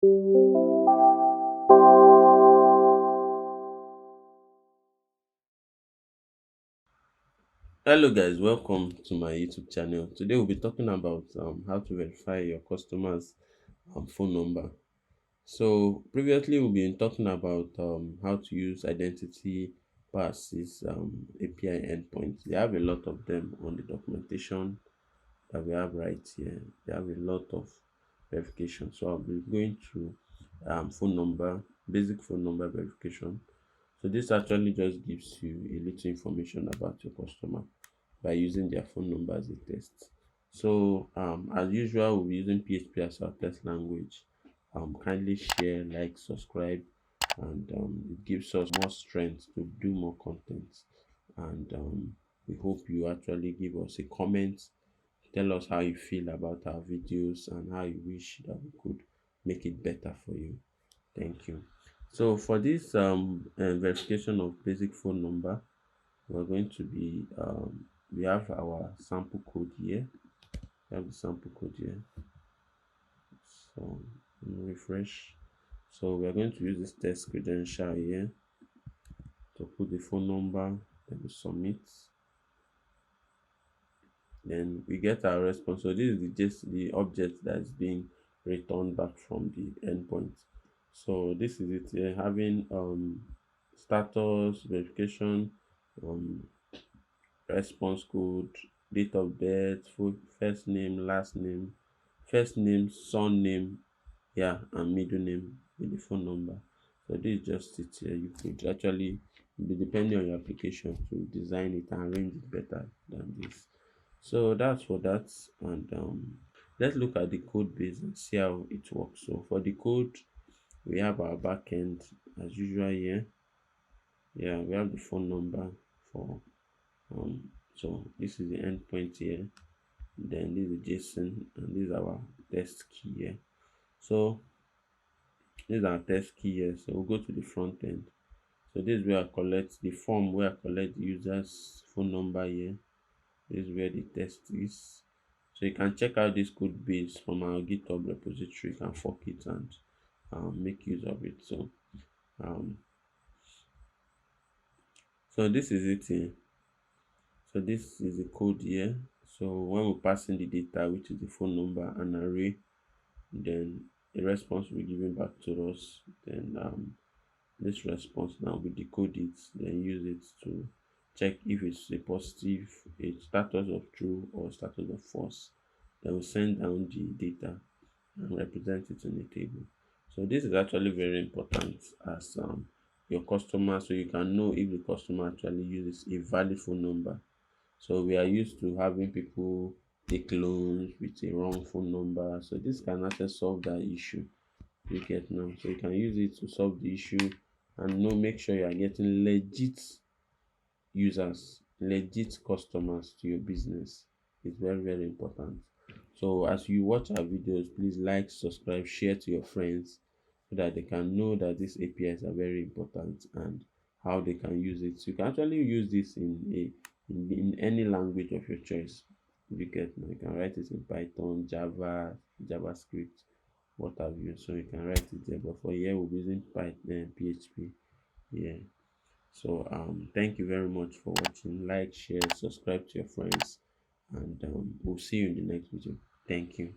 Hello guys, welcome to my YouTube channel. Today we'll be talking about how to verify your customers phone number. So previously we've been talking about how to use identity passes API endpoints. They have a lot of them on the documentation that we have right here. They have a lot of verification. So I'll be going through phone number, basic phone number verification. So this actually just gives you a little information about your customer by using their phone number as a test. So as usual, we'll be using PHP as our test language. Kindly share, like, subscribe, and it gives us more strength to do more content. And we hope you actually give us a comment. Tell us how you feel about our videos and how you wish that we could make it better for you. Thank you. So for this verification of basic phone number, we're going to be we have our sample code here. We have the sample code here. So refresh. So we're going to use this test credential here to put the phone number, then we submit. Then we get our response. So this is just the object that is being returned back from the endpoint. So this is it here, having status verification, um response code, date of birth, first name, last name, first name, surname, yeah, and middle name with the phone number. So this is just it here. You could actually be depending on your application to design it and arrange it better than this. So that's for that. And let's look at the code base and see how it works. So for the code, we have our backend as usual here. Yeah, we have the phone number for so this is the endpoint here, then this is JSON, and this is our test key here. So this is our test key here. So we'll go to the front end. So this is where I collect the form, where I collect the user's phone number here. This is where the test is. So you can check out this code base from our GitHub repository. You can fork it and make use of it. Um so this is it here. So this is the code here. So when we pass in the data, which is the phone number and array, then a response will be given back to us. Then this response now we decode it, then use it to check if it's a positive, a status of true or status of false. Then we send down the data and represent it in a table. So this is actually very important as your customer, so you can know if the customer actually uses a valid phone number. So we are used to having people take loans with a wrong phone number. So this can actually solve that issue you get now. So you can use it to solve the issue and know, make sure you are getting legit users, legit customers to your business. It's very, very important. So as you watch our videos, please like, subscribe, share to your friends so that they can know that these APIs are very important and how they can use it. So you can actually use this in any language of your choice. You get now, you can write it in Python, Java, JavaScript, what have you. So you can write it there. But for here we'll be using Python, PHP. Yeah. So thank you very much for watching. Like, share, subscribe to your friends, and we'll see you in the next video. Thank you.